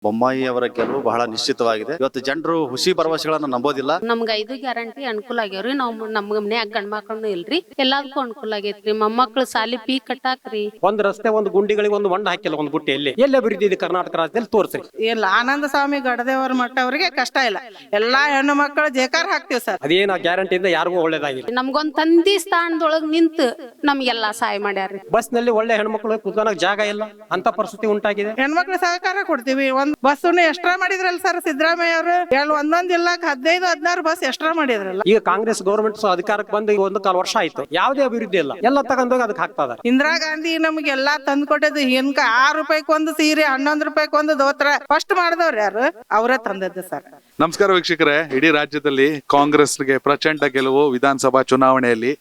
ಬೊಮ್ಮಾಯಿ ಅವರ ಗೆಲುವು ಬಹಳ ನಿಶ್ಚಿತವಾಗಿದೆ. ಇವತ್ತು ಜನರು ಹುಸಿ ಭರವಸೆಗಳನ್ನ ನಂಬೋದಿಲ್ಲ. ನಮ್ಗ 5 ಗ್ಯಾರಂಟಿ ಅನುಕೂಲ ಆಗ್ಯಾವ್ರಿ. ನಮ್ಗ ಮನ್ಯಾಗ ಗಂಡ ಮಕ್ಕಳನ್ನು ಇಲ್ರಿ, ಎಲ್ಲದಕ್ಕೂ ಅನುಕೂಲ ಆಗೈತ್ರಿ. ಮೊಮ್ಮಕ್ಳು ಸಾಲಿ ಫೀ ಕಟ್ಟಾಕ್ರಿ. ಒಂದ್ ರಸ್ತೆ ಒಂದು ಗುಂಡಿಗಳಿಗೆ ಒಂದು ಹೊಂಡ ಹಾಕಿಲ್ಲ, ಒಂದು ಬುಟ್ಟಿಯಲ್ಲಿ ಎಲ್ಲಿ ಅಭಿವೃದ್ಧಿ ಇದೆ ಕರ್ನಾಟಕ ರಾಜ್ಯದಲ್ಲಿ ತೋರಿಸ್ರಿ. ಇಲ್ಲ ಆನಂದ ಸ್ವಾಮಿ ಗಡದೇವರ ಮಠ ಅವರಿಗೆ ಕಷ್ಟ ಇಲ್ಲ, ಎಲ್ಲಾ ಹೆಣ್ಣು ಮಕ್ಕಳು ಜೇಕಾರ ಹಾಕ್ತಿವಿ ಸರ್. ಅದೇನ ಗ್ಯಾರಂಟಿಯಿಂದ ಯಾರಿಗೂ ಒಳ್ಳೇದಾಗಿಲ್ಲ. ನಮ್ಗೊಂದ್ ತಂದಿ ಸ್ಥಾನದೊಳಗ್ ನಿಂತು ನಮ್ಗೆಲ್ಲಾ ಸಹಾಯ ಮಾಡ್ಯಾರ್ರಿ. ಬಸ್ ನಲ್ಲಿ ಒಳ್ಳೆ ಹೆಣ್ಮಕ್ಳು ಕುತ್ಕೊಳಕ್ ಜಾಗ ಇಲ್ಲ ಅಂತ ಪರಿಸ್ಥಿತಿ ಉಂಟಾಗಿದೆ. ಹೆಣ್ಮಕ್ಳು ಸಹಕಾರ ಕೊಡ್ತೀವಿ. ಒಂದ್ ಬಸ್ಸನ್ನು ಎಕ್ಸ್ಟ್ರಾ ಮಾಡಿದ್ರಲ್ಲ ಸರ್ ಸಿದ್ದರಾಮಯ್ಯ ಅವರು. ಒಂದೊಂದ್ ಜಿಲ್ಲಾಕ್ 15-16 ಬಸ್ ಎಕ್ಸ್ಟ್ರಾ ಮಾಡಿದ್ರಲ್ಲ. ಈಗ ಕಾಂಗ್ರೆಸ್ ಗೌರ್ಮೆಂಟ್ ಅಧಿಕಾರಕ್ಕೆ ಬಂದು 1 ವರ್ಷ ಆಯ್ತು, ಯಾವುದೇ ಅಭಿವೃದ್ಧಿ ಇಲ್ಲ. ಎಲ್ಲ ತಗೊಂಡೋಗಿ ಅದಕ್ಕೆ ಹಾಕ್ತಾ ಇದಾರೆ. ಇಂದಿರಾ ಗಾಂಧಿ ನಮ್ಗೆಲ್ಲಾ ತಂದ್ ಕೊಟ್ಟಿದ್ದು. ಇನ್ಕ 6 ರೂಪಾಯಿಗೊಂದು ಸೀರೆ, 11 ರೂಪಾಯಿಗೊಂದು ದೋತ್ರ ಫಸ್ಟ್ ಮಾಡಿದವ್ರು ಯಾರು? ಅವರೇ ತಂದದ್ದು ಸರ್. ನಮಸ್ಕಾರ ವೀಕ್ಷಕರೇ, ಇಡೀ ರಾಜ್ಯದಲ್ಲಿ ಕಾಂಗ್ರೆಸ್ಗೆ ಪ್ರಚಂಡ ಗೆಲುವು. ವಿಧಾನಸಭಾ ಚುನಾವಣೆಯಲ್ಲಿ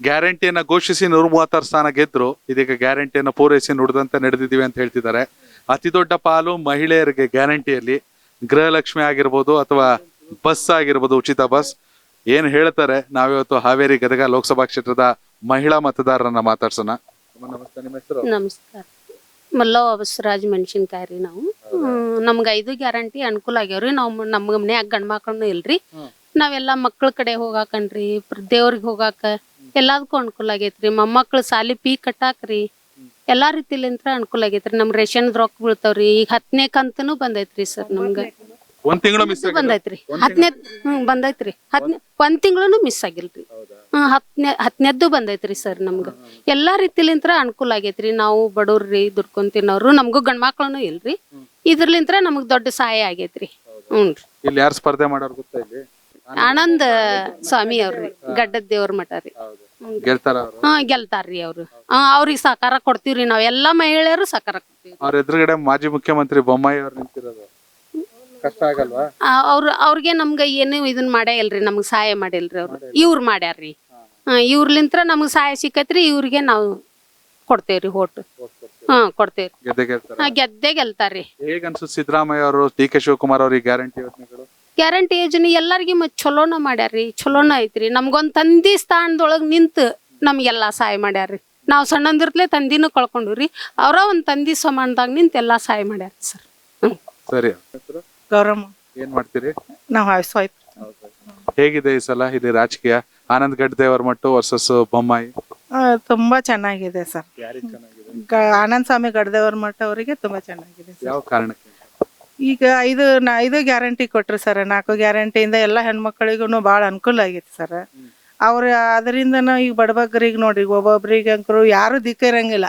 ಗ್ಯಾರಂಟಿಯನ್ನ ಘೋಷಿಸಿ 136 ಸ್ಥಾನ ಗೆದ್ರು. ಇದೀಗ ಗ್ಯಾರಂಟಿಯನ್ನ ಪೂರೈಸಿ ನುಡಿದಂತೆ ನಡೆದಿದ್ದೀವಿ ಅಂತ ಹೇಳ್ತಿದ್ದಾರೆ. ಅತಿ ದೊಡ್ಡ ಪಾಲು ಮಹಿಳೆಯರಿಗೆ ಗ್ಯಾರಂಟಿಯಲ್ಲಿ ಗೃಹಲಕ್ಷ್ಮಿ ಆಗಿರ್ಬೋದು ಅಥವಾ ಬಸ್ ಆಗಿರ್ಬೋದು, ಉಚಿತ ಬಸ್. ಏನ್ ಹೇಳ್ತಾರೆ, ನಾವಿವತ್ತು ಹಾವೇರಿ ಗದಗ ಲೋಕಸಭಾ ಕ್ಷೇತ್ರದ ಮಹಿಳಾ ಮತದಾರರನ್ನ ಮಾತಾಡ್ಸೋಣ. ನಮಸ್ತೆ, ನಿಮ್ಮ ಹೆಸರು? ನಮಸ್ಕಾರ. ಮಲ್ಲವ್ವ ಬಸವರಾಜ್ ಮೆಣಸಿನ್ಕಾಯಿ ರೀ. ನಾವು ನಮ್ಗ 5 ಗ್ಯಾರಂಟಿ ಅನುಕೂಲ ಆಗ್ಯಾವ್ರಿ. ನಮ್ಗ ಮನ್ಯಾಗ ಗಂಡ ಮಕ್ಕಳನ್ನು ಇಲ್ರಿ, ನಾವೆಲ್ಲಾ ಮಕ್ಳ ಕಡೆ ಹೋಗಾಕನ್ರಿ, ದೇವ್ರಿಗೆ ಹೋಗಾಕ ಎಲ್ಲದಕ್ಕೂ ಅನುಕೂಲ ಆಗೈತ್ರಿ. ಮೊಮ್ಮಕ್ಳು ಸಾಲಿ ಫೀ ಕಟ್ಟಾಕ್ರಿ, ಎಲ್ಲಾ ರೀತಿಲಿಂತ್ರ ಅನುಕೂಲ ಆಗೈತ್ರಿ. ನಮ್ ರೇಷನ್ ರೊಕ್ಕ ಬೀಳ್ತಾವ್ರಿ. ಈಗ 10ನೇ ಕಂತನು ಬಂದೈತ್ರಿ ಸರ್. ನಮ್ಗ ಒಂದ್ ತಿಂಗಳು ಮಿಸ್ ಬಂದೈತ್ರಿ. 10ನೇ ಬಂದೈತ್ರಿ. 1 ತಿಂಗಳು ಮಿಸ್ ಆಗಿಲ್ರಿ. 10ನೇದ್ದು ಬಂದೈತ್ರಿ ಸರ್. ನಮ್ಗ ಎಲ್ಲಾ ರೀತಿಲಿಂತ್ರ ಅನುಕೂಲ ಆಗೈತ್ರಿ. ನಾವು ಬಡವ್ರಿ, ದುಡ್ಕೊಂಡ್ ತಿನ್ನೋರು, ನಮ್ಗೂ ಗಂಡ ಮಕ್ಳನು ಇಲ್ರಿ. ಇದ್ರಲಿಂತ್ರ ನಮಗ್ ದೊಡ್ಡ ಸಹಾಯ ಆಗೈತ್ರಿ. ಹ್ಞೂನ್ರಿ. ಇಲ್ಲಿ ಯಾರು ಸ್ಪರ್ಧೆ ಮಾಡೋರು ಗೊತ್ತಾ? ಇಲ್ಲಿ ಆನಂದ ಸ್ವಾಮಿ ಅವ್ರಿ, ಗಡ್ಡದ ದೇವ್ರ ಮಠ ರೀ. ಗೆಲ್ತಾರ? ಗೆಲ್ತಾರ್ರಿ ಅವ್ರು. ಅವ್ರಿಗೆ ಸಹಕಾರ ಕೊಡ್ತೀವ್ರಿ. ನಾವ್ ಎಲ್ಲಾ ಮಹಿಳೆಯರು ಸಹಕಾರ ಕೊಡ್ತೀವಿ. ಅವ್ರ ಎದುರುಗಡೆ ಮಾಜಿ ಮುಖ್ಯಮಂತ್ರಿ ಬೊಮ್ಮಾಯಿ ಅವ್ರು ನಿಂತಿರೋದು, ಕಷ್ಟ ಆಗಲ್ವಾ? ಅವ್ರಿಗೆ ನಮ್ಗ ಏನು ಇದನ್ ಮಾಡೇ ಇಲ್ರಿ, ನಮ್ಗ್ ಸಹಾಯ ಮಾಡಿಲ್ರಿ ಅವ್ರು. ಇವ್ರು ಮಾಡ್ಯಾರ್ರಿ. ಇವ್ರಲಿಂತ್ರ ನಮ್ಗ್ ಸಹಾಯ ಸಿಕ್ಕತ್ರಿ. ಇವ್ರಿಗೆ ನಾವು ಕೊಡ್ತೇವ್ರಿ ಓಟ್. ಕೊಡ್ತೇವ್ರಿ. ಗೆದ್ದೆ ಗೆಲ್ತಾರ್ರಿ. ಹೇಗ ಅನ್ಸುತ್ತೆ ಸಿದ್ದರಾಮಯ್ಯ ಅವರು, ಡಿ ಕೆ ಶಿವಕುಮಾರ್ ಅವ್ರಿಗೆ ಗ್ಯಾರಂಟಿ ಯೋಜನೆಗಳು? ಗ್ಯಾರಂಟಿ ಯೋಜನೆ ಎಲ್ಲಾರ್ಗಿ ಚಲೋನ ಮಾಡ್ಯಾರ್ರಿ, ಚಲೋನ ಐತ್ರಿ. ನಮ್ಗೊಂದ್ ತಂದಿ ಸ್ಥಾನದೊಳಗ್ ನಿಂತು ನಮ್ಗೆಲ್ಲಾ ಸಹಾಯ ಮಾಡ್ಯಾರ್ರಿ. ನಾವ್ ಸಣ್ಣಂದಿರ್ತ್ಲೆ ತಂದಿನೂ ಕಳ್ಕೊಂಡ್ರಿ, ಅವ್ರ ಒಂದ್ ತಂದಿ ಸಮಾನದಾಗ ನಿಂತ ಎಲ್ಲಾ ಸಹಾಯ ಮಾಡ್ಯಾರ ಸರ್. ಸರಿ. ಗೌರಮ್ಮ. ಏನ್ ಮಾಡ್ತೀರಿ? ನಾವು ಹೌಸ್ ವೈಫ್. ಹೇಗಿದೆ ಈ ಸಲ ಇಲ್ಲಿ ರಾಜಕೀಯ? ಆನಂದ್ ಗಡ್ದೇವರ ಮಠ ವರ್ಸಸ್ ಬೊಮ್ಮಾಯಿ. ತುಂಬಾ ಚೆನ್ನಾಗಿದೆ ಸರ್. ಆನಂದ್ ಸ್ವಾಮಿ ಗಡದೇವರ ಮಠ ಅವರಿಗೆ ತುಂಬಾ ಚೆನ್ನಾಗಿದೆ. ಯಾವ ಕಾರಣಕ್ಕೆ? ಈಗ 5 ಗ್ಯಾರಂಟಿ ಕೊಟ್ರಿ ಸರ್. 4 ಗ್ಯಾರಂಟಿಯಿಂದ ಎಲ್ಲಾ ಹೆಣ್ಮಕ್ಳಿಗೂ ಬಹಳ ಅನುಕೂಲ ಆಗೈತಿ ಸರ್. ಅವ್ರ ಅದರಿಂದ ಈಗ ಬಡಬಗ್ರಿಗೆ ನೋಡ್ರಿ, ಒಬ್ಬೊಬ್ರಿಗೆ ಅಂಕರು ಯಾರು ದಿಕ್ಕ ಇರಂಗಿಲ್ಲ.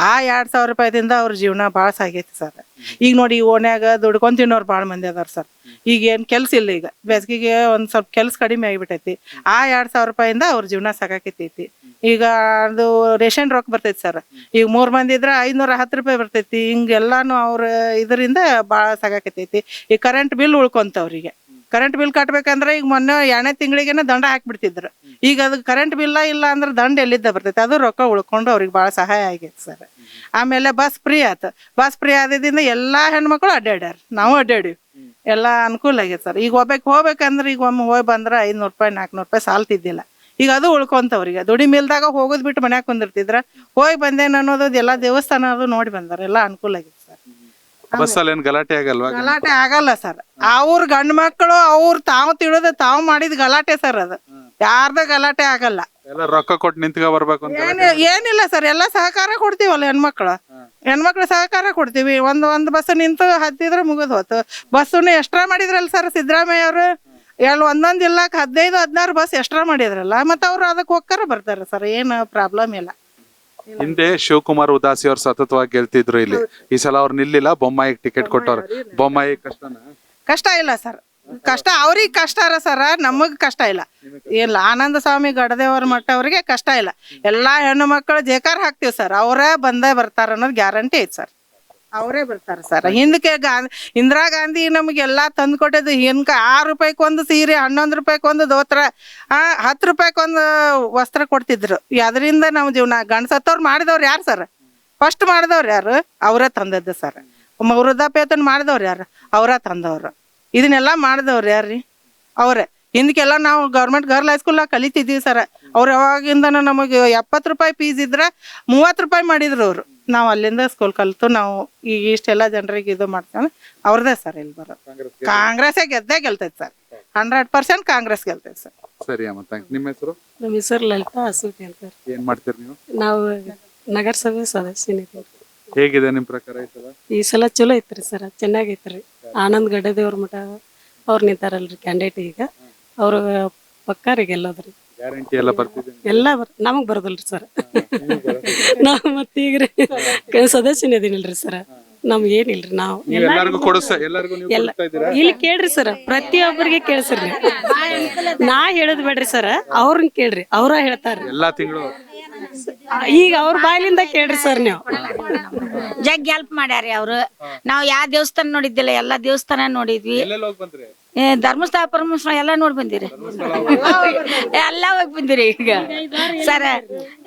ಆ 2,000 ರೂಪಾಯಿದಿಂದ ಅವ್ರ ಜೀವನ ಭಾಳ ಸಾಗೈತಿ ಸರ್. ಈಗ ನೋಡಿ, ಈ ಓಣ್ಯಾಗ ದುಡ್ಕೊಂಡ್ ತಿನ್ನೋರು ಭಾಳ ಮಂದಿ ಅದಾರ ಸರ್. ಈಗ ಏನ್ ಕೆಲ್ಸ ಇಲ್ಲ. ಈಗ ಬೇಸಿಗೆಗೆ ಒಂದ್ ಸ್ವಲ್ಪ ಕೆಲ್ಸ ಕಡಿಮೆ ಆಗಿಬಿಟ್ಟೈತಿ. ಆ 2,000 ರೂಪಾಯಿಂದ ಅವ್ರ ಜೀವನ ಸಾಕಾಕೈತಿ. ಈಗ ಅದು ರೇಷನ್ ರೊಕ್ಕ ಬರ್ತೈತಿ ಸರ್. ಈಗ 3 ಮಂದಿ ಇದ್ರ 510 ರೂಪಾಯಿ ಬರ್ತೈತಿ. ಹಿಂಗೆಲ್ಲಾನು ಅವ್ರ ಇದರಿಂದ ಭಾಳ ಸಾಕಾಕೈತಿ. ಈ ಕರೆಂಟ್ ಬಿಲ್ ಉಳ್ಕೊಂತವ್ರಿಗೆ. ಕರೆಂಟ್ ಬಿಲ್ ಕಟ್ಬೇಕಂದ್ರೆ ಈಗ ಮೊನ್ನೆ 2ನೇ ತಿಂಗಳಿಗೆನ ದಂಡ ಹಾಕ್ಬಿಡ್ತಿದ್ರು. ಈಗ ಅದು ಕರೆಂಟ್ ಬಿಲ್ಲ ಇಲ್ಲ ಅಂದ್ರೆ ದಂಡ ಎಲ್ಲಿದ್ದ ಬರ್ತೈತಿ. ಅದು ರೊಕ್ಕ ಉಳ್ಕೊಂಡು ಅವ್ರಿಗೆ ಭಾಳ ಸಹಾಯ ಆಗೈತಿ ಸರ್. ಆಮೇಲೆ ಬಸ್ ಫ್ರೀ ಆಯ್ತು. ಬಸ್ ಫ್ರೀ ಆದ್ರಿಂದ ಎಲ್ಲಾ ಹೆಣ್ಮಕ್ಳು ಅಡ್ಡಾಡ್ಯಾರ, ನಾವು ಅಡ್ಡಾಡಿವಿ. ಎಲ್ಲಾ ಅನುಕೂಲ ಆಗೈತೆ ಸರ್. ಈಗ ಹೋಗ್ಬೇಕಂದ್ರೆ ಈಗ ಒಮ್ಮೆ ಹೋಗಿ ಬಂದ್ರೆ 500 ರೂಪಾಯಿ 400 ರೂಪಾಯಿ ಸಾಲ್ತಿದ್ದಿಲ್ಲ. ಈಗ ಅದು ಉಳ್ಕೊಂತವ್ರಿಗೆ. ದುಡಿ ಮೇಲ್ದಾಗ ಹೋಗೋದ್ ಬಿಟ್ಟು ಮನ್ಯಾಗ ಕುಂದಿರ್ತಿದ್ರ. ಹೋಗಿ ಬಂದೇನ ಅನ್ನೋದು ಎಲ್ಲಾ ದೇವಸ್ಥಾನ ಅದು ನೋಡಿ ಬಂದಾರ. ಎಲ್ಲಾ ಅನುಕೂಲ ಆಗೈತೆ ಸರ್. ಬಸ್ಸಲ್ಲಿ ಏನ್ ಗಲಾಟೆ ಆಗಲ್ವಾ? ಗಲಾಟೆ ಆಗಲ್ಲ ಸರ್. ಅವ್ರ ಗಂಡ ಮಕ್ಕಳು ಅವ್ರು ತಾವು ತಿಳಿದ ತಾವು ಮಾಡಿದ ಗಲಾಟೆ ಸರ್. ಅದು ಯಾರ್ದ ಗಲಾಟೆ ಆಗಲ್ಲ. ಎಲ್ಲ ರೊಕ್ಕ ಕೊಟ್ಟು ನಿಂತ್ಕೊ ಬರ್ಬೇಕು ಅಂತ ಏನಿಲ್ಲ ಸರ್. ಎಲ್ಲಾ ಸಹಕಾರ ಕೊಡ್ತೀವಲ್ಲ ಹೆಣ್ಮಕ್ಳು ಸಹಕಾರ ಕೊಡ್ತೀವಿ. ಒಂದ್ ಬಸ್ ನಿಂತು ಹತ್ತಿದ್ರೆ ಮುಗಿದ್ ಹೋತು. ಬಸ್ಸನ್ನು ಎಕ್ಸ್ಟ್ರಾ ಮಾಡಿದ್ರಲ್ಲ ಸರ್ ಸಿದ್ದರಾಮಯ್ಯ ಅವರು. ಒಂದೊಂದ್ ಜಿಲ್ಲಾಕ್ 15-16 ಬಸ್ ಎಕ್ಸ್ಟ್ರಾ ಮಾಡಿದ್ರಲ್ಲ. ಮತ್ತ ಅವ್ರು ಅದಕ್ಕೆ ಹೋಗ್ತಾರ ಬರ್ತಾರ ಸರ್. ಏನ್ ಪ್ರಾಬ್ಲಮ್ ಇಲ್ಲ. ಹಿಂದೆ ಶಿವಕುಮಾರ್ ಉದಾಸಿ ಅವ್ರು ಸತತವಾಗಿ ಗೆಲ್ತಿದ್ರು ಇಲ್ಲಿ. ಈ ಸಲ ಅವ್ರು ನಿಲ್ಲಿಲ್ಲ, ಬೊಮ್ಮಾಯಿ ಟಿಕೆಟ್ ಕೊಟ್ಟವ್ರು. ಬೊಮ್ಮಾಯಿ ಕಷ್ಟ ಇಲ್ಲ ಸರ್. ಕಷ್ಟ ಅವ್ರಿಗೆ ಕಷ್ಟ ಅರ ಸರ, ನಮಗ್ ಕಷ್ಟ ಇಲ್ಲ. ಇಲ್ಲ ಆನಂದ ಸ್ವಾಮಿ ಗಡದೇವರ ಮಠ ಅವ್ರಿಗೆ ಕಷ್ಟ ಇಲ್ಲ. ಎಲ್ಲಾ ಹೆಣ್ಣು ಮಕ್ಕಳು ಜೇಕಾರ ಹಾಕ್ತಿವಿ ಸರ್. ಅವರೇ ಬಂದೇ ಬರ್ತಾರ ಅನ್ನೋದು ಗ್ಯಾರಂಟಿ ಐತಿ ಸರ್. ಅವರೇ ಬರ್ತಾರ ಸರ್. ಹಿಂದಕ್ಕೆ ಇಂದಿರಾ ಗಾಂಧಿ ನಮ್ಗೆಲ್ಲಾ ತಂದ್ ಕೊಟ್ಟಿದ್ದು. ಇನ್ಕ 6 ರೂಪಾಯಿಗೊಂದು ಸೀರೆ, 11 ರೂಪಾಯಿಗೊಂದು ದೋತ್ರ, 10 ರೂಪಾಯಿಗೊಂದು ವಸ್ತ್ರ ಕೊಡ್ತಿದ್ರು. ಅದರಿಂದ ನಮ್ ಜೀವನ. ಗಂಡಸತ್ತವ್ರು ಮಾಡಿದವ್ರು ಯಾರು ಸರ್? ಫಸ್ಟ್ ಮಾಡಿದವ್ರು ಯಾರು? ಅವರೇ ತಂದದ್ದು ಸರ್. ವೃದ್ಧಾಪ್ಯತನ ಮಾಡಿದವ್ರು ಯಾರು? ಅವರೇ ತಂದವ್ರು. ಇದನ್ನೆಲ್ಲಾ ಮಾಡಿದವ್ರು ಯಾರ್ರಿ? ಅವ್ರೆ. ಹಿಂದಕ್ಕೆಲ್ಲ ನಾವು ಗೌರ್ಮೆಂಟ್ ಗರ್ಲ್ ಹೈಸ್ಕೂಲ್ನಾಗ ಕಲಿತಿದ್ದೀವಿ ಸರ್. ಅವ್ರು ಯಾವಾಗಿಂದ ನಮಗೆ 70 ರೂಪಾಯಿ ಫೀಸ್ ಇದ್ರ 30 ರೂಪಾಯಿ ಮಾಡಿದ್ರು ಅವ್ರು. ನಾವು ಅಲ್ಲಿಂದ ಸ್ಕೂಲ್ ಕಲಿತು ನಾವು ಈಗ ಇಷ್ಟೆಲ್ಲ ಜನರಿಗೆ ಇದು ಮಾಡ್ತೀವಿ ಅವ್ರದ್ದೇ ಸರ್ ಇಲ್ಲಿ ಬರೋದು. ಕಾಂಗ್ರೆಸ್ಸೇ ಗೆಲ್ತೈತೆ ಸರ್, 100% ಕಾಂಗ್ರೆಸ್ ಗೆಲ್ತೈತೆ ಸರ್. ಸರಿ ಅಮ್ಮ, ಥ್ಯಾಂಕ್. ನಿಮ್ಮ ಹೆಸರು? ನಮ್ಮ ಹೆಸರು ಲಲಿತಾ ಅಸೂಟಿ ಅಂತ. ಏನ್ ಮಾಡ್ತೀರಿ ನೀವು? ನಾವು ನಗರಸಭೆ ಸದಸ್ಯನಿದ್ದೀವಿ. ಹೇಗಿದೆ ನಿಮ್ ಪ್ರಕಾರ ಈ ಸಲ? ಈ ಸಲ ಚಲೋ ಐತ್ರಿ ಸರ್, ಚೆನ್ನಾಗೈತ್ರಿ. ಆನಂದ್ ಗಡ್ಡದೇವ್ರ ಮಠ ಅವ್ರು ನಿಂತಾರಲ್ರಿ ಕ್ಯಾಂಡಿಡೇಟ್, ಈಗ ಅವ್ರು ಪಕ್ಕಾರಿ ಗೆಲ್ಲೋದ್ರಿ. ಗ್ಯಾರಂಟಿ ಎಲ್ಲ ಬರ್ತಿದೆ? ಎಲ್ಲ ನಮಗ್ ಬರೋದಿಲ್ರಿ ಸರ್. ನಾವ್ ಮತ್ತೀಗ್ರಿ ಸದಸ್ಯನಿದೀನಿಲ್ರಿ ಸರ್, ನಮ್ಗೆ ಏನಿಲ್ರಿ. ನಾವು ಎಲ್ಲರಿಗೂ ಎಲ್ಲರಿಗೂ ನೀವು ಕೊಡ್ತಾ ಇದ್ದೀರಾ? ಇಲ್ಲಿ ಕೇಳ್ರಿ ಸರ್, ಪ್ರತಿಯೊಬ್ಬರಿಗೆ ಕೇಳ್ಸ್ರಿ. ನಾ ಹೇಳೋದ್ ಬೇಡ್ರಿ ಸರ್, ಅವ್ರನ್ನ ಕೇಳ್ರಿ, ಅವ್ರ ಹೇಳ್ತಾರ್ರಿ. ಎಲ್ಲಾ ತಿಂಗಳು ಈಗ ಅವ್ರ ಬಾಯಿಲಿಂದ ಕೇಳ್ರಿ ಸರ್. ನೀವು ಜಗ್ ಹೆಲ್ಪ್ ಮಾಡ್ಯಾರಿ ಅವ್ರು. ನಾವ್ ಯಾವ ದೇವಸ್ಥಾನ ನೋಡಿದ್ದಿಲ್ಲ, ಎಲ್ಲಾ ದೇವಸ್ಥಾನ ನೋಡಿದ್ವಿ. ಎಲ್ಲೆಲ್ಲ ಹೋಗಿ ಬಂದ್ರಿ? ಧರ್ಮಸ್ಥಳ ಪರಮೇಶ್ವರ ಎಲ್ಲಾ ನೋಡ್ ಬಂದಿರಿ, ಎಲ್ಲಾ ಹೋಗಿ ಬಂದಿರಿ. ಈಗ ಸರ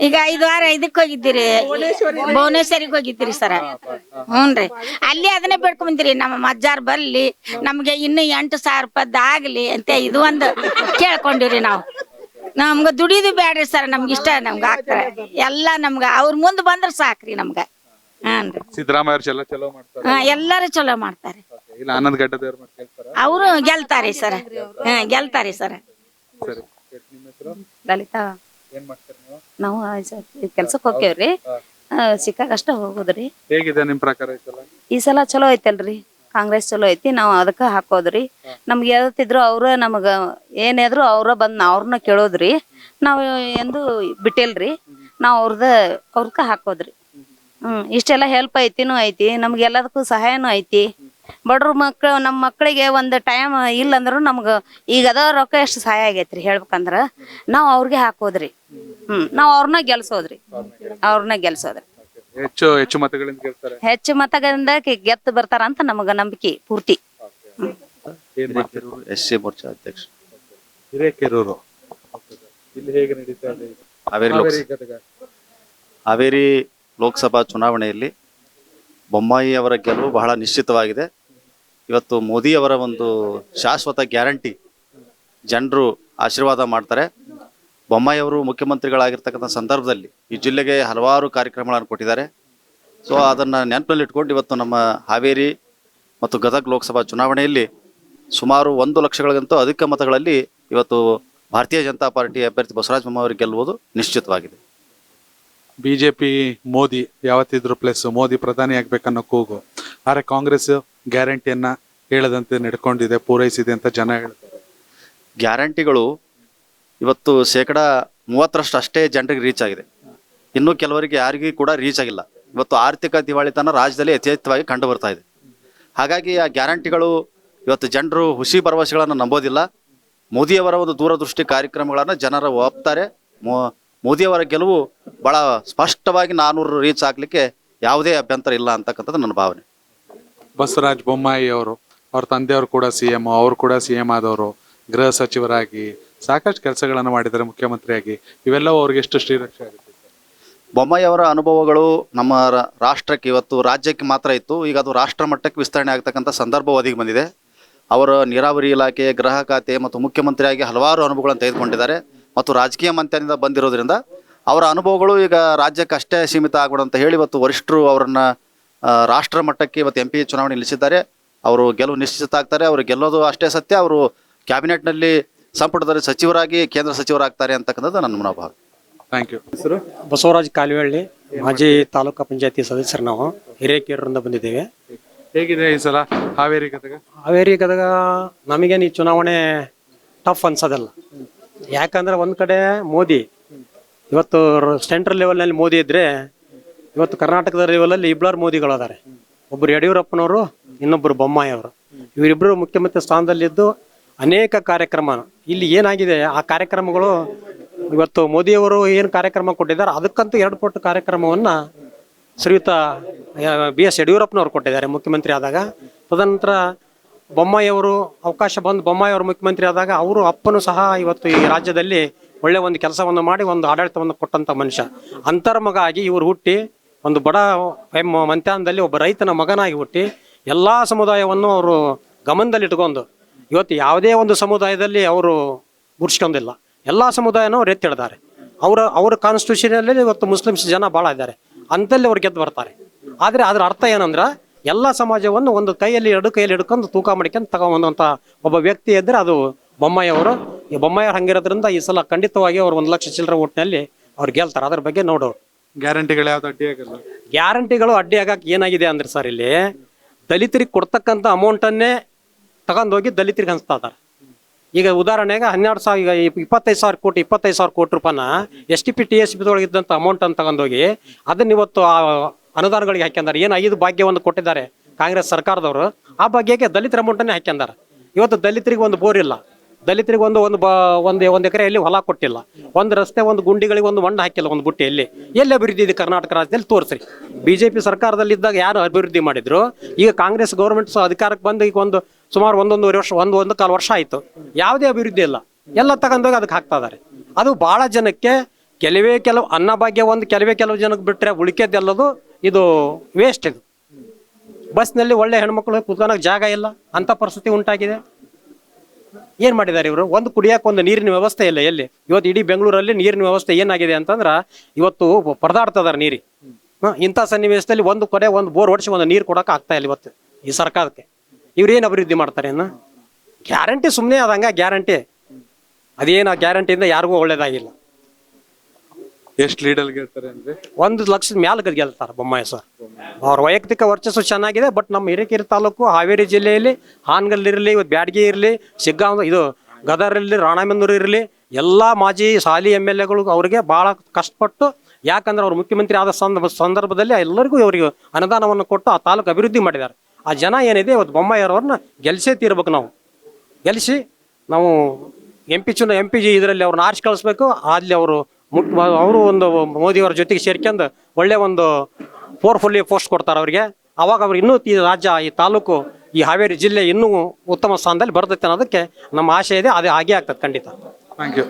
ಈಗ 5 ವಾರ ಇದಕ್ ಹೋಗಿದ್ದೀರಿ, ಭುವನೇಶ್ವರಿಗೆ ಹೋಗಿದ್ದೀರಿ ಸರ. ಹ್ಞೂನ್ರಿ, ಅಲ್ಲಿ ಅದನ್ನೇ ಬೇಡ್ಕೊಂಡ್ ಬಂದಿರಿ, ನಮ್ಮ ಮಜ್ಜಾರ್ ಬರ್ಲಿ, ನಮ್ಗೆ ಇನ್ನು 8,000 ರೂಪಾಯಿ ಆಗ್ಲಿ ಅಂತ ಇದು ಒಂದು ಕೇಳ್ಕೊಂಡಿವ್ರಿ. ನಮ್ಗ ದುಡಿದು ಬ್ಯಾಡ್ರಿ ಸರ್, ನಮ್ಗೆ ಇಷ್ಟ, ನಮ್ಗ ಆಗ್ತಾರೆ ಎಲ್ಲಾ. ನಮ್ಗ ಅವ್ರ ಮುಂದ್ ಬಂದ್ರ ಸಾಕ್ರಿ ನಮ್ಗ. ಹಾನ್ರಿ, ಸಿದ್ದರಾಮಯ್ಯ ಅವ್ರು ಚಲೋ ಮಾಡ್ತಾರೆ. ಎಲ್ಲಾರು ಚಲೋ ಮಾಡ್ತಾರೆ. ಇಲ್ಲ ಆನಂದ್ ಗಡ್ಡದೇವ್ರ ಮಠ ಕೇಳ್ತಾರ? ಅವರು ಗೆಲ್ತಾರೆ ಸರ್, ಗೆಲ್ತಾರೆ ಸರ್. ಸರಿ, ನಿಮ್ಮ ಹೆಸರು? ಲಲಿತಾ. ಏನ್ ಮಾಡ್ತೀರಿ ನೀವು? ನಾವು ಕೆಲ್ಸಕ್ಕೆ ಹೋಗ್ತೇವ್ರಿ, ಸಿಕ್ಕಾಗ ಅಷ್ಟ ಹೋಗೋದ್ರಿ. ಹೇಗಿದೆ ನಿಮ್ ಪ್ರಕಾರ ಈ ಸಲ? ಈ ಸಲ ಚಲೋ ಐತಲ್ರಿ, ಕಾಂಗ್ರೆಸ್ ಚಲೋ ಐತಿ, ನಾವು ಅದಕ್ಕೆ ಹಾಕೋದ್ರಿ. ನಮ್ಗೆ ಯಾವತ್ತಿದ್ರು ಅವ್ರ ನಮಗ ಏನಾದ್ರು ಅವ್ರ ಬಂದ್ ಅವ್ರನ್ನ ಕೇಳೋದ್ರಿ. ನಾವು ಎಂದು ಬಿಟ್ಟಿಲ್ರಿ, ನಾವು ಅವ್ರಕ್ಕ ಹಾಕೋದ್ರಿ. ಇಷ್ಟೆಲ್ಲ ಹೆಲ್ಪ್ ಐತಿನೂ ಐತಿ, ನಮ್ಗೆ ಎಲ್ಲದಕ್ಕೂ ಸಹಾಯನೂ ಐತಿ. ಬಡ್ರ ಮಕ್ಳು ನಮ್ಮ ಮಕ್ಕಳಿಗೆ ಒಂದು ಟೈಮ್ ಇಲ್ಲಂದ್ರು ನಮ್ಗೆ ಈಗ ಅದ ರೊಕ್ಕ ಎಷ್ಟು ಸಹಾಯ ಆಗೈತ್ರಿ ಹೇಳ್ಬೇಕಂದ್ರ ನಾವು ಅವ್ರಿಗೆ ಹಾಕೋದ್ರಿ. ನಾವು ಅವ್ರನ್ನ ಗೆಲ್ಸೋದ್ರಿ. ಹೆಚ್ಚು ಮತಗಳಿಂದ ಗೆಲ್ತಾರೆ? ಹೆಚ್ಚು ಮತಗಳಿಂದ ಗೆದ್ದು ಬರ್ತಾರ ಅಂತ ನಮಗ ನಂಬಿಕೆ ಪೂರ್ತಿ. SC ಮೋರ್ಚಾ ಅಧ್ಯಕ್ಷ. ಹಿರೇಕೆರೂರು ಇಲ್ಲಿ ಹೇಗೆ ನಡೀತಾ ಇದೆ? ಹಾವೇರಿ ಲೋಕಸಭಾ ಚುನಾವಣೆಯಲ್ಲಿ ಬೊಮ್ಮಾಯಿ ಅವರ ಗೆಲುವು ಬಹಳ ನಿಶ್ಚಿತವಾಗಿದೆ. ಇವತ್ತು ಮೋದಿ ಅವರ ಒಂದು ಶಾಶ್ವತ ಗ್ಯಾರಂಟಿ ಜನರು ಆಶೀರ್ವಾದ ಮಾಡ್ತಾರೆ. ಬೊಮ್ಮಾಯಿ ಅವರು ಮುಖ್ಯಮಂತ್ರಿಗಳಾಗಿರ್ತಕ್ಕಂಥ ಸಂದರ್ಭದಲ್ಲಿ ಈ ಜಿಲ್ಲೆಗೆ ಹಲವಾರು ಕಾರ್ಯಕ್ರಮಗಳನ್ನು ಕೊಟ್ಟಿದ್ದಾರೆ. ಸೊ ಅದನ್ನು ನೆನಪಿನಲ್ಲಿ ಇಟ್ಕೊಂಡು ಇವತ್ತು ನಮ್ಮ ಹಾವೇರಿ ಮತ್ತು ಗದಗ ಲೋಕಸಭಾ ಚುನಾವಣೆಯಲ್ಲಿ ಸುಮಾರು 1 ಲಕ್ಷಗಳಿಗಿಂತ ಅಧಿಕ ಮತಗಳಲ್ಲಿ ಇವತ್ತು ಭಾರತೀಯ ಜನತಾ ಪಾರ್ಟಿ ಅಭ್ಯರ್ಥಿ ಬಸವರಾಜ ಬೊಮ್ಮಾಯಿ ಅವರಿಗೆ ಗೆಲ್ಲುವುದು ನಿಶ್ಚಿತವಾಗಿದೆ. ಬಿಜೆಪಿ ಮೋದಿ ಯಾವತ್ತಿದ್ರು ಪ್ಲಸ್ ಮೋದಿ ಪ್ರಧಾನಿ ಆಗ್ಬೇಕನ್ನೋ ಕೂಗು, ಆದರೆ ಕಾಂಗ್ರೆಸ್ ಗ್ಯಾರಂಟಿಯನ್ನ ಹೇಳದಂತೆ ನಡ್ಕೊಂಡಿದೆ, ಪೂರೈಸಿದೆ ಅಂತ ಜನ ಹೇಳ್ತಾರೆ. ಗ್ಯಾರಂಟಿಗಳು ಇವತ್ತು 30% ಅಷ್ಟೇ ಜನರಿಗೆ ರೀಚ್ ಆಗಿದೆ. ಇನ್ನೂ ಕೆಲವರಿಗೆ ಯಾರಿಗೂ ಕೂಡ ರೀಚ್ ಆಗಿಲ್ಲ. ಇವತ್ತು ಆರ್ಥಿಕ ದಿವಾಳಿತನ ರಾಜ್ಯದಲ್ಲಿ ಯಥೇಚ್ಛವಾಗಿ ಕಂಡು ಬರ್ತಾ ಇದೆ. ಹಾಗಾಗಿ ಆ ಗ್ಯಾರಂಟಿಗಳು ಇವತ್ತು ಜನರು ಹುಸಿ ಭರವಸೆಗಳನ್ನು ನಂಬೋದಿಲ್ಲ. ಮೋದಿಯವರ ಒಂದು ದೂರದೃಷ್ಟಿ ಕಾರ್ಯಕ್ರಮಗಳನ್ನು ಜನರು ಒಪ್ತಾರೆ. ಮೋದಿಯವರ ಗೆಲುವು ಬಹಳ ಸ್ಪಷ್ಟವಾಗಿ 400 ರೀಚ್ ಆಗ್ಲಿಕ್ಕೆ ಯಾವುದೇ ಅಭ್ಯಂತರ ಇಲ್ಲ ಅಂತಕ್ಕಂಥದ್ದು ನನ್ನ ಭಾವನೆ. ಬಸವರಾಜ ಬೊಮ್ಮಾಯಿ ಅವರು, ಅವ್ರ ತಂದೆಯವರು ಕೂಡ CM, ಅವರು ಕೂಡ CM ಆದವರು, ಗೃಹ ಸಚಿವರಾಗಿ ಸಾಕಷ್ಟು ಕೆಲಸಗಳನ್ನು ಮಾಡಿದ್ದಾರೆ, ಮುಖ್ಯಮಂತ್ರಿಯಾಗಿ. ಇವೆಲ್ಲವೂ ಅವ್ರಿಗೆ ಎಷ್ಟು ಶ್ರೀರಕ್ಷೆ ಆಗುತ್ತೆ? ಬೊಮ್ಮಾಯಿ ಅವರ ಅನುಭವಗಳು ನಮ್ಮ ರಾಷ್ಟ್ರಕ್ಕೆ, ಇವತ್ತು ರಾಜ್ಯಕ್ಕೆ ಮಾತ್ರ ಇತ್ತು, ಈಗ ಅದು ರಾಷ್ಟ್ರ ಮಟ್ಟಕ್ಕೆ ವಿಸ್ತರಣೆ ಆಗ್ತಕ್ಕಂಥ ಸಂದರ್ಭ ಒದಗಿ ಬಂದಿದೆ. ಅವರ ನೀರಾವರಿ ಇಲಾಖೆ, ಗೃಹ ಖಾತೆ ಮತ್ತು ಮುಖ್ಯಮಂತ್ರಿಯಾಗಿ ಹಲವಾರು ಅನುಭವಗಳನ್ನು ತೆಗೆದುಕೊಂಡಿದ್ದಾರೆ. ಮತ್ತು ರಾಜಕೀಯ ಮಂತ್ರಿಯಿಂದ ಬಂದಿರೋದ್ರಿಂದ ಅವರ ಅನುಭವಗಳು ಈಗ ರಾಜ್ಯಕ್ಕೆ ಅಷ್ಟೇ ಸೀಮಿತ ಆಗೋಣ ಅಂತ ಹೇಳಿ ಇವತ್ತು ವರಿಷ್ಠರು ಅವರನ್ನ ರಾಷ್ಟ್ರ ಮಟ್ಟಕ್ಕೆ ಇವತ್ತು MP ಚುನಾವಣೆ ನಿಲ್ಲಿಸಿದ್ದಾರೆ. ಅವರು ಗೆಲುವು ನಿಶ್ಚಿತ ಆಗ್ತಾರೆ. ಅವರು ಗೆಲ್ಲೋದು ಅಷ್ಟೇ ಸತ್ಯ, ಅವರು ಕ್ಯಾಬಿನೆಟ್ನಲ್ಲಿ ಸಂಪುಟದಲ್ಲಿ ಸಚಿವರಾಗಿ ಕೇಂದ್ರ ಸಚಿವರಾಗ್ತಾರೆ ಅಂತಕ್ಕಂಥದ್ದು ನನ್ನ ಮನೋಭಾವ. Thank you. ಹೆಸರು? ಬಸವರಾಜ್ ಕಾಲುವಳ್ಳಿ, ಮಾಜಿ ತಾಲೂಕಾ ಪಂಚಾಯತಿ ಸದಸ್ಯರು. ನಾವು ಹಿರೇಕೆರೂರಿಂದ ಬಂದಿದ್ದೇವೆ. ಹೇಗಿದೆ ಈ ಸಲ ಹಾವೇರಿ ಗದಗ? ಹಾವೇರಿ ಗದಗ ನಮಗೇನು ಈ ಚುನಾವಣೆ ಟಫ್ ಅನ್ಸೋದಲ್ಲ. ಯಾಕಂದ್ರೆ ಒಂದ್ ಕಡೆ ಮೋದಿ, ಇವತ್ತು ಸೆಂಟ್ರಲ್ ಲೆವೆಲ್ನಲ್ಲಿ ಮೋದಿ ಇದ್ರೆ, ಇವತ್ತು ಕರ್ನಾಟಕದ ಲೆವೆಲಲ್ಲಿ ಇಬ್ಬರು ಮೋದಿಗಳು ಅದಾರೆ. ಒಬ್ಬರು ಯಡಿಯೂರಪ್ಪನವರು, ಇನ್ನೊಬ್ಬರು ಬೊಮ್ಮಾಯಿ ಅವರು. ಇವರಿಬ್ಬರು ಮುಖ್ಯಮಂತ್ರಿ ಸ್ಥಾನದಲ್ಲಿದ್ದು ಅನೇಕ ಕಾರ್ಯಕ್ರಮ ಇಲ್ಲಿ ಏನಾಗಿದೆ, ಆ ಕಾರ್ಯಕ್ರಮಗಳು ಇವತ್ತು ಮೋದಿಯವರು ಏನು ಕಾರ್ಯಕ್ರಮ ಕೊಟ್ಟಿದ್ದಾರೆ ಅದಕ್ಕಂತೂ 2 ಪಟ್ಟು ಕಾರ್ಯಕ್ರಮವನ್ನ ಶ್ರೀಯುತ BS ಯಡಿಯೂರಪ್ಪನವರು ಕೊಟ್ಟಿದ್ದಾರೆ ಮುಖ್ಯಮಂತ್ರಿ ಆದಾಗ. ತದನಂತರ ಬೊಮ್ಮಾಯಿ ಅವರು ಅವಕಾಶ ಬಂದು ಬೊಮ್ಮಾಯಿ ಅವರು ಮುಖ್ಯಮಂತ್ರಿ ಆದಾಗ ಅವರು ಅಪ್ಪನು ಸಹ ಇವತ್ತು ಈ ರಾಜ್ಯದಲ್ಲಿ ಒಳ್ಳೆ ಒಂದು ಕೆಲಸವನ್ನು ಮಾಡಿ ಒಂದು ಆಡಳಿತವನ್ನು ಕೊಟ್ಟಂತ ಮನುಷ್ಯ. ಅಂತರ್ಮಗ ಆಗಿ ಇವರು ಹುಟ್ಟಿ ಒಂದು ಬಡ ಮಂತ್ಯಾನದಲ್ಲಿ ಒಬ್ಬ ರೈತನ ಮಗನಾಗಿ ಹುಟ್ಟಿ ಎಲ್ಲಾ ಸಮುದಾಯವನ್ನು ಅವರು ಗಮನದಲ್ಲಿಟ್ಕೊಂಡು ಇವತ್ತು ಯಾವುದೇ ಒಂದು ಸಮುದಾಯದಲ್ಲಿ ಅವರು ಗುರ್ಸ್ಕೊಂಡಿಲ್ಲ, ಎಲ್ಲಾ ಸಮುದಾಯನೂ ಎತ್ತಿಡ್ತಾರೆ. ಅವರ ಕಾನ್ಸ್ಟಿಟ್ಯೂಷನಲ್ಲಿ ಇವತ್ತು ಮುಸ್ಲಿಮ್ಸ್ ಜನ ಭಾಳ ಇದ್ದಾರೆ. ಅಂತಲ್ಲಿ ಅವ್ರು ಗೆದ್ದು ಬರ್ತಾರೆ. ಆದರೆ ಅದರ ಅರ್ಥ ಏನಂದ್ರೆ ಎಲ್ಲ ಸಮಾಜವನ್ನು ಒಂದು ಕೈಯಲ್ಲಿ ಎರಡು ಕೈಯಲ್ಲಿ ಹಿಡ್ಕೊಂಡು ತೂಕ ಮಾಡ್ಕೊಂಡು ತಗೊಂಬಂದಂಥ ಒಬ್ಬ ವ್ಯಕ್ತಿ ಇದ್ದರೆ ಅದು ಬೊಮ್ಮಾಯಿ ಅವರು. ಈ ಬೊಮ್ಮಾಯಿ ಅವ್ರು ಹಂಗಿರೋದ್ರಿಂದ ಈ ಸಲ ಖಂಡಿತವಾಗಿ ಅವ್ರು 1 ಲಕ್ಷ ಚಿಲ್ಲರೆ ಓಟ್ನಲ್ಲಿ ಅವ್ರು ಗೆಲ್ತಾರೆ. ಅದ್ರ ಬಗ್ಗೆ ನೋಡೋರು. ಗ್ಯಾರಂಟಿಗಳು ಯಾವ್ದು ಅಡ್ಡಿ ಆಗಲ್ಲ. ಗ್ಯಾರಂಟಿಗಳು ಅಡ್ಡಿ ಆಗಕ್ಕೆ ಏನಾಗಿದೆ ಅಂದ್ರೆ ಸರ್, ಇಲ್ಲಿ ದಲಿತರಿಗೆ ಕೊಡ್ತಕ್ಕಂಥ ಅಮೌಂಟನ್ನೇ ತಗೊಂಡೋಗಿ ದಲಿತರಿಗೆ ಹಂಚ್ತಾ ಇದ್ದಾರೆ. ಈಗ ಉದಾಹರಣೆಗೆ 12,000 ಈಗ 25,000 ಕೋಟಿ ರೂಪಾಯಿನ STP TSP ಇದ್ದಂಥ ಅಮೌಂಟನ್ನು ತಗೊಂಡೋಗಿ ಅದನ್ನ ಇವತ್ತು ಆ ಅನುದಾನಗಳಿಗೆ ಹಾಕ್ಯಂದಾರೆ. ಏನು 5 ಭಾಗ್ಯವನ್ನು ಕೊಟ್ಟಿದ್ದಾರೆ ಕಾಂಗ್ರೆಸ್ ಸರ್ಕಾರದವರು, ಆ ಭಾಗ್ಯಕ್ಕೆ ದಲಿತರ ಅಮೌಂಟನ್ನೇ ಹಾಕ್ಯಂದಾರೆ. ಇವತ್ತು ದಲಿತರಿಗೆ ಒಂದು ಬೋರ್ ಇಲ್ಲ, ದಲಿತರಿಗೆ ಒಂದು ಎಕರೆಯಲ್ಲಿ ಹೊಲ ಕೊಟ್ಟಿಲ್ಲ, ಒಂದು ರಸ್ತೆ, ಒಂದು ಗುಂಡಿಗಳಿಗೆ ಒಂದು ಮಣ್ಣು ಹಾಕಿಲ್ಲ, ಒಂದು ಬುಟ್ಟಿಯಲ್ಲಿ. ಎಲ್ಲಿ ಅಭಿವೃದ್ಧಿ ಇದೆ ಕರ್ನಾಟಕ ರಾಜ್ಯದಲ್ಲಿ ತೋರಿಸ್ರಿ. BJP ಸರ್ಕಾರದಲ್ಲಿದ್ದಾಗ ಯಾರು ಅಭಿವೃದ್ಧಿ ಮಾಡಿದ್ರು? ಈಗ ಕಾಂಗ್ರೆಸ್ ಗೌರ್ಮೆಂಟ್ ಅಧಿಕಾರಕ್ಕೆ ಬಂದು ಈಗ ಸುಮಾರು 1.5 ವರ್ಷ ಆಯಿತು, ಯಾವುದೇ ಅಭಿವೃದ್ಧಿ ಇಲ್ಲ. ಎಲ್ಲ ತಗೊಂಡೋಗಿ ಅದಕ್ಕೆ ಹಾಕ್ತಾ ಇದ್ದಾರೆ. ಅದು ಭಾಳ ಜನಕ್ಕೆ ಕೆಲವು ಅನ್ನಭಾಗ್ಯ ಕೆಲವು ಜನಕ್ಕೆ ಬಿಟ್ಟರೆ ಉಳಿಕೆದೆಲ್ಲದು ಇದು ವೇಸ್ಟ್. ಇದು ಬಸ್ನಲ್ಲಿ ಒಳ್ಳೆ ಹೆಣ್ಮಕ್ಳು ಕುತ್ಕೊಳಕ್ಕೆ ಜಾಗ ಇಲ್ಲ, ಅಂಥ ಪರಿಸ್ಥಿತಿ ಉಂಟಾಗಿದೆ. ಏನು ಮಾಡಿದ್ದಾರೆ ಇವರು? ಒಂದು ಕುಡಿಯೋಕೆ ಒಂದು ನೀರಿನ ವ್ಯವಸ್ಥೆ ಇಲ್ಲ ಎಲ್ಲಿ. ಇವತ್ತು ಇಡೀ ಬೆಂಗಳೂರಲ್ಲಿ ನೀರಿನ ವ್ಯವಸ್ಥೆ ಏನಾಗಿದೆ ಅಂತಂದ್ರೆ ಇವತ್ತು ಪರದಾಡ್ತಿದ್ದಾರೆ ನೀರು. ಇಂಥ ಸನ್ನಿವೇಶದಲ್ಲಿ ಒಂದು ಬೋರ್ ಹೊಡಿಸಿ ಒಂದು ನೀರು ಕೊಡೋಕೆ ಆಗ್ತಾ ಇಲ್ಲ ಇವತ್ತು ಈ ಸರ್ಕಾರಕ್ಕೆ. ಇವ್ರೇನು ಅಭಿವೃದ್ಧಿ ಮಾಡ್ತಾರೆ ಇನ್ನು? ಗ್ಯಾರಂಟಿ ಸುಮ್ಮನೆ ಅದಂಗ ಗ್ಯಾರಂಟಿ, ಅದೇನು ಆ ಗ್ಯಾರಂಟಿಯಿಂದ ಯಾರಿಗೂ ಒಳ್ಳೇದಾಗಿಲ್ಲ. ಎಷ್ಟು ಲೀಡಲ್ ಗೆಲ್ತಾರೆ ಅಂದ್ರೆ 1 ಲಕ್ಷದ ಮ್ಯಾಲ ಗೆಲ್ತಾರೆ ಬೊಮ್ಮಾಯಿ ಸರ್. ಅವ್ರ ವೈಯಕ್ತಿಕ ವರ್ಚಸ್ಸು ಚೆನ್ನಾಗಿದೆ. ಬಟ್ ನಮ್ಮ ಹಿರೇಕೆರೆ ತಾಲೂಕು ಹಾವೇರಿ ಜಿಲ್ಲೆಯಲ್ಲಿ ಹಾನಗಲ್ ಇರಲಿ, ಇವತ್ತು ಬ್ಯಾಡಗಿ ಇರಲಿ, ಗದರ್ ಇರಲಿ, ರಾಣೆಬೆನ್ನೂರು ಇರಲಿ, ಎಲ್ಲ ಮಾಜಿ ಹಾಲಿ MLAಗಳು ಅವ್ರಿಗೆ ಭಾಳ ಕಷ್ಟಪಟ್ಟು, ಯಾಕಂದ್ರೆ ಅವ್ರು ಮುಖ್ಯಮಂತ್ರಿ ಆದ ಸಂದರ್ಭದಲ್ಲಿ ಎಲ್ಲರಿಗೂ ಇವರಿಗೆ ಅನುದಾನವನ್ನು ಕೊಟ್ಟು ಆ ತಾಲೂಕು ಅಭಿವೃದ್ಧಿ ಮಾಡಿದ್ದಾರೆ. ಆ ಜನ ಏನಿದೆ ಇವತ್ತು ಬೊಮ್ಮಾಯಿ ಅವ್ರನ್ನ ಗೆಲ್ಸೇ ತೀರ್ಬೇಕು. ನಾವು ಗೆಲ್ಲಿಸಿ ನಾವು MP ಇದರಲ್ಲಿ ಅವ್ರನ್ನ ಆರಿಸಿ ಕಳಿಸ್ಬೇಕು. ಅಲ್ಲಿ ಅವರು ಒಂದು ಮೋದಿಯವರ ಜೊತೆಗೆ ಸೇರ್ಕೊಂಡು ಒಳ್ಳೆ ಒಂದು ಪೋರ್ಟ್ಫೋಲಿಯೋ ಪೋಸ್ಟ್ ಕೊಡ್ತಾರೆ ಅವರಿಗೆ. ಅವಾಗ ಅವ್ರು ಇನ್ನೂ ಈ ರಾಜ್ಯ, ಈ ತಾಲೂಕು, ಈ ಹಾವೇರಿ ಜಿಲ್ಲೆ ಇನ್ನೂ ಉತ್ತಮ ಸ್ಥಾನದಲ್ಲಿ ಬರ್ತೈತೆ ಅನ್ನೋದಕ್ಕೆ ನಮ್ಮ ಆಶೆ ಇದೆ. ಅದೇ ಹಾಗೆ ಆಗ್ತದೆ ಖಂಡಿತ. Thank you.